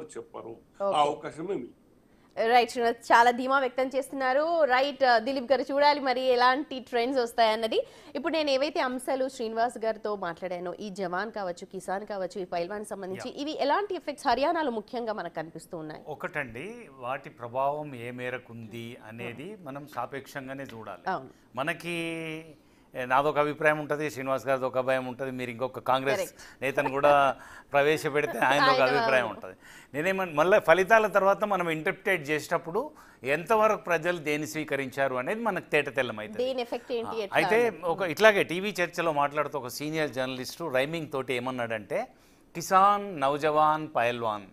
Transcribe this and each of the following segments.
చెప్పరు. ఆ ఓకే. అవకాశమే మీకు. రైట్. శ్రీనివాస్ చాలా ధీమా వ్యక్తం చేస్తున్నారు. రైట్. దిలీప్ గారు చూడాలి మరి ఎలాంటి ట్రెండ్స్ వస్తాయన్నది. ఇప్పుడు నేను ఏవైతే అంశాలు శ్రీనివాస్ గారితో మాట్లాడానో ఈ జవాన్ కావచ్చు, కిసాన్ కావచ్చు, ఈ పైల్వాన్ సంబంధించి ఇవి ఎలాంటి ఎఫెక్ట్స్ హర్యానాలో ముఖ్యంగా మనకు కనిపిస్తూ ఉన్నాయి? ఒకటండి, వాటి ప్రభావం ఏ మేరకు ఉంది అనేది మనం సాపేక్షంగానే చూడాలి. అవును. మనకి నాదొక అభిప్రాయం ఉంటుంది, శ్రీనివాస్ గారిది ఒక అభిప్రాయం ఉంటుంది, మీరు ఇంకొక కాంగ్రెస్ నేతను కూడా ప్రవేశపెడితే ఆయన ఒక అభిప్రాయం ఉంటుంది. మళ్ళీ ఫలితాల తర్వాత మనం ఇంటర్ప్రిటేట్ చేసేటప్పుడు ఎంతవరకు ప్రజలు దేన్ని స్వీకరించారు అనేది మనకు తేటతెల్లమైంది. దేని ఎఫెక్ట్ ఏంటి ఎట్లా అయితే అన్నది? ఇట్లాగే టీవీ చర్చలో మాట్లాడుతూ ఒక సీనియర్ జర్నలిస్టు రైమింగ్ తోటి ఏమన్నాడంటే, కిసాన్, నౌజవాన్, పైల్వాన్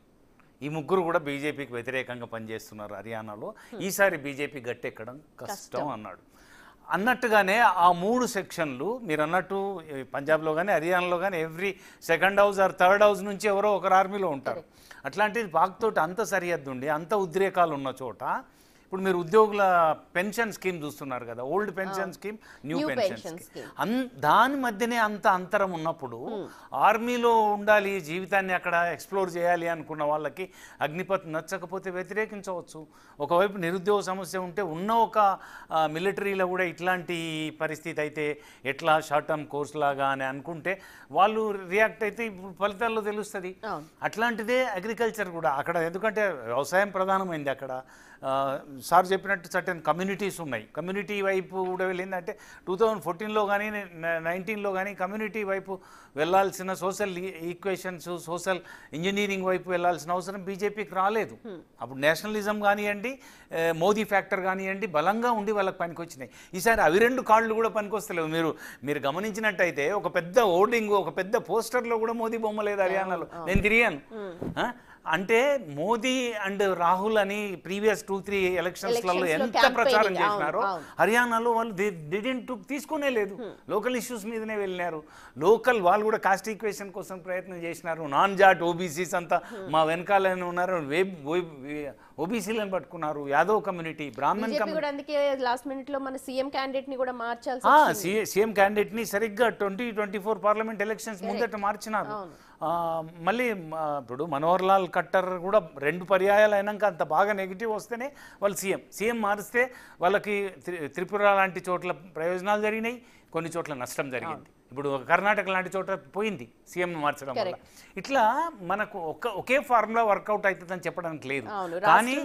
ఈ ముగ్గురు కూడా బీజేపీకి వ్యతిరేకంగా పనిచేస్తున్నారు హర్యానాలో, ఈసారి బీజేపీ గట్టెక్కడం కష్టం అన్నాడు. అన్నట్టుగానే ఆ మూడు సెక్షన్లు మీరు అన్నట్టు పంజాబ్లో కానీ హర్యానాలో కానీ every second house or third house నుంచి ఎవరో ఒకరు ఆర్మీలో ఉంటారు. అట్లాంటిది పాక్తోటి అంత సరిహద్దు ఉండి అంత ఉద్రేకాలు ఉన్న చోట ఇప్పుడు మీరు ఉద్యోగుల పెన్షన్ స్కీమ్ చూస్తున్నారు కదా, old pension scheme, new pension scheme, దాని మధ్యనే అంత అంతరం ఉన్నప్పుడు ఆర్మీలో ఉండాలి, జీవితాన్ని అక్కడ ఎక్స్ప్లోర్ చేయాలి అనుకున్న వాళ్ళకి అగ్నిపత్ నచ్చకపోతే వ్యతిరేకించవచ్చు. ఒకవైపు నిరుద్యోగ సమస్య ఉంటే ఉన్న ఒక మిలిటరీలో కూడా ఇట్లాంటి పరిస్థితి అయితే ఎట్లా షార్ట్ టర్మ్ కోర్స్ లాగా అని అనుకుంటే వాళ్ళు రియాక్ట్ అయితే ఇప్పుడు ఫలితాల్లో తెలుస్తుంది. అట్లాంటిదే అగ్రికల్చర్ కూడా అక్కడ, ఎందుకంటే వ్యవసాయం ప్రధానమైంది అక్కడ. సార్ చెప్పినట్టు సర్టెన్ కమ్యూనిటీస్ ఉన్నాయి. కమ్యూనిటీ వైపు కూడా వెళ్ళిందంటే 2014లో కానీ 19లో కానీ కమ్యూనిటీ వైపు వెళ్ళాల్సిన సోషల్ ఈక్వేషన్స్, సోషల్ ఇంజనీరింగ్ వైపు వెళ్ళాల్సిన అవసరం బీజేపీకి రాలేదు. అప్పుడు నేషనలిజం కానివ్వండి, మోదీ ఫ్యాక్టర్ కానివ్వండి బలంగా ఉండి వాళ్ళకి పనికొచ్చినాయి. ఈసారి అవి రెండు కాళ్ళు కూడా పనికొస్తలేవు. మీరు గమనించినట్టయితే ఒక పెద్ద హోర్డింగ్, ఒక పెద్ద పోస్టర్లో కూడా మోదీ బొమ్మ లేదు హర్యానాలో. నేను తిరిగాను. అంటే మోదీ అండ్ రాహుల్ అని ప్రీవియస్ 2-3 ఎలక్షన్స్లలో ఎంత ప్రచారం చేసినారో హర్యానాలో వాళ్ళు తీసుకునే లేదు. లోకల్ ఇష్యూస్ మీదనే వెళ్ళినారు. లోకల్ వాళ్ళు కూడా కాస్ట్ ఈక్వేషన్ కోసం ప్రయత్నం చేసినారు. నాన్ జాట్ ఓబీసీస్ అంతా మా వెనకాలనే ఉన్నారు, ఓబీసీలను పట్టుకున్నారు. Yadav community, Brahmin community. Last minute లో మన సీఎం క్యాండిడేట్ ని కూడా మార్చాల్సి, సీఎం క్యాండిడేట్ ని సరిగ్గా 2024 పార్లమెంట్ ఎలక్షన్స్ ముందట మార్చినారు. మళ్ళీ ఇప్పుడు మనోహర్ లాల్ ఖట్టర్ కూడా 2 పర్యాయాలు అయినాక అంత బాగా నెగిటివ్ వస్తేనే వాళ్ళు సీఎం మారిస్తే వాళ్ళకి త్రిపుర లాంటి చోట్ల ప్రయోజనాలు జరిగినాయి, కొన్ని చోట్ల నష్టం జరిగింది. ఇప్పుడు కర్ణాటక లాంటి చోట పోయింది సీఎం మార్చడం వల్ల. ఇట్లా మనకు ఒకే ఫార్ములా వర్కౌట్ అవుతుందని చెప్పడానికి లేదు. కానీ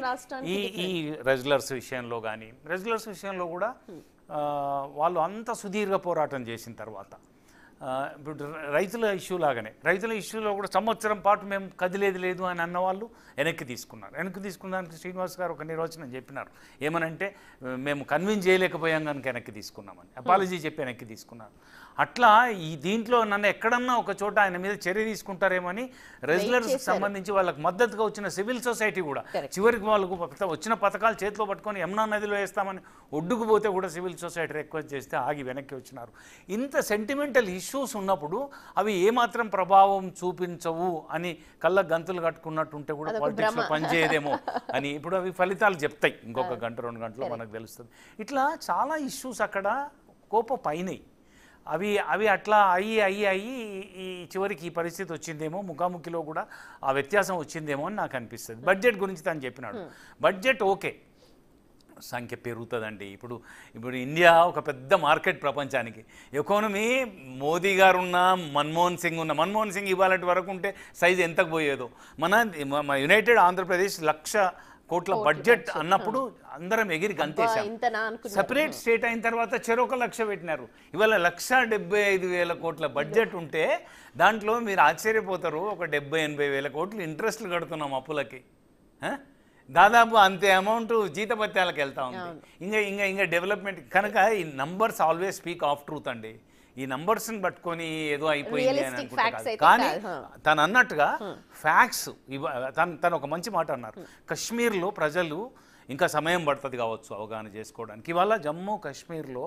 ఈ రెజ్లర్స్ విషయంలో కూడా వాళ్ళు అంత సుదీర్ఘ పోరాటం చేసిన తర్వాత, ఇప్పుడు రైతుల ఇష్యూ లాగానే రైతుల ఇష్యూలో కూడా సంవత్సరం పాటు మేము కదిలేదు లేదు అని అన్నవాళ్ళు వెనక్కి తీసుకున్నానికి శ్రీనివాస్ గారు ఒక నిర్వచనం చెప్పినారు. ఏమనంటే, మేము కన్విన్స్ చేయలేకపోయాం కనుక వెనక్కి తీసుకున్నామని, అపాలజీ చెప్పి వెనక్కి తీసుకున్నారు. అట్లా ఈ దీంట్లో నన్ను ఎక్కడన్నా ఒక చోట ఆయన మీద చర్య తీసుకుంటారేమని రెజ్లర్స్ సంబంధించి వాళ్ళకి మద్దతుగా వచ్చిన సివిల్ సొసైటీ కూడా చివరికి వాళ్ళకు వచ్చిన పథకాలు చేతిలో పట్టుకొని యమునా నదిలో వేస్తామని ఒడ్డుకుపోతే కూడా సివిల్ సొసైటీ రిక్వెస్ట్ చేస్తే ఆగి వెనక్కి వచ్చినారు. ఇంత సెంటిమెంటల్ ఇష్యూస్ ఉన్నప్పుడు అవి ఏమాత్రం ప్రభావం చూపించవు అని కళ్ళ గంతులు కట్టుకున్నట్టుంటే కూడా పాలిటిక్స్లో పనిచేయదేమో అని ఇప్పుడు అవి ఫలితాలు చెప్తాయి. ఇంకొక గంట 2 గంటలో మనకు తెలుస్తుంది. ఇట్లా చాలా ఇష్యూస్ అక్కడ కోపమైనాయి. అవి అట్లా అయ్యి ఈ చివరికి ఈ పరిస్థితి వచ్చిందేమో, ముఖాముఖిలో కూడా ఆ వ్యత్యాసం వచ్చిందేమో అని నాకు అనిపిస్తుంది. బడ్జెట్ గురించి తను చెప్పినాడు. బడ్జెట్ ఓకే, సంఖ్య పెరుగుతుందండి. ఇప్పుడు ఇండియా ఒక పెద్ద మార్కెట్ ప్రపంచానికి. ఎకానమీ మోదీ గారు ఉన్న, మన్మోహన్ సింగ్ ఇవాళ వరకు ఉంటే సైజు ఎంతకు పోయేదో. మన యునైటెడ్ ఆంధ్రప్రదేశ్ 1,00,000 కోట్ల బడ్జెట్ అన్నప్పుడు అందరం ఎగిరి గంతేశాం. సెపరేట్ స్టేట్ అయిన తర్వాత చెరొక 1,00,000 పెట్టినారు. ఇవాళ 1,75,000 కోట్ల బడ్జెట్ ఉంటే దాంట్లో మీరు ఆశ్చర్యపోతారు, ఒక 70,000-80,000 కోట్లు ఇంట్రెస్ట్లు కడుతున్నాం అప్పులకి. దాదాపు అంతే అమౌంట్ జీతభత్యాలకు వెళ్తా ఉంది. ఇంకా డెవలప్మెంట్ కనుక ఈ numbers always speak of truth అండి. ఈ నంబర్స్ని పట్టుకొని ఏదో అయిపోయింది అని అనుకుంటారు. కానీ తను అన్నట్టుగా ఫ్యాక్ట్స్ తను ఒక మంచి మాట అన్నారు. కశ్మీర్లో ప్రజలు ఇంకా సమయం పడుతుంది కావచ్చు అవగాహన చేసుకోవడానికి. ఇవాళ జమ్మూ కాశ్మీర్లో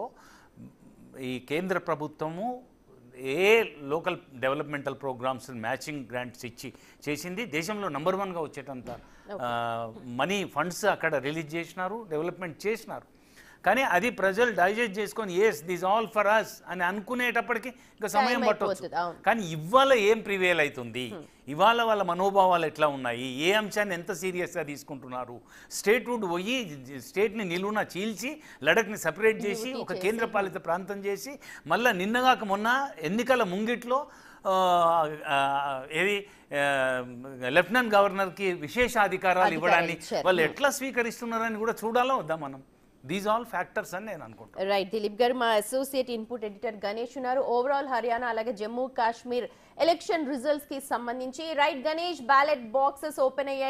ఈ కేంద్ర ప్రభుత్వము ఏ local developmental programs matching grants ఇచ్చి చేసింది. దేశంలో నంబర్ 1గా వచ్చేటంత మనీ ఫండ్స్ అక్కడ రిలీజ్ చేసినారు, డెవలప్మెంట్ చేసినారు. కానీ అది ప్రజలు డైజెస్ట్ చేసుకొని as this all for us అని అనుకునేటప్పటికి ఇంకా సమయం పట్టవచ్చు. అయిపోతుంది, అవును. కానీ ఇవాళ ఏం ప్రివేల్ అవుతుంది, ఇవాళ వాళ్ళ మనోభావాలు ఎట్లా ఉన్నాయి, ఏ అంశాన్ని ఎంత సీరియస్గా తీసుకుంటున్నారు, స్టేట్ వుడ్ పోయి స్టేట్ని నిలువున చీల్చి లడఖ్ని సపరేట్ చేసి ఒక కేంద్రపాలిత ప్రాంతం చేసి మళ్ళీ నిన్నగాక మొన్న ఎన్నికల ముంగిట్లో ఏది లెఫ్టినెంట్ గవర్నర్కి విశేష అధికారాలు ఇవ్వడాన్ని వాళ్ళు ఎట్లా స్వీకరిస్తున్నారని కూడా చూడాలా వద్దా మనం. దీస్ ఆల్ ఫ్యాక్టర్స్ అని నేను అనుకుంటాను. రైట్ దిలీప్ గారు, మా అసోసియేట్ ఇన్పుట్ ఎడిటర్ గణేష్ ఉన్నారు. ఓవరాల్ హర్యానా అలాగే జమ్మూ కాశ్మీర్ ఎలక్షన్ రిజల్ట్స్ కి సంబంధించి right Ganesh, ballot boxes open అయ్యాయి.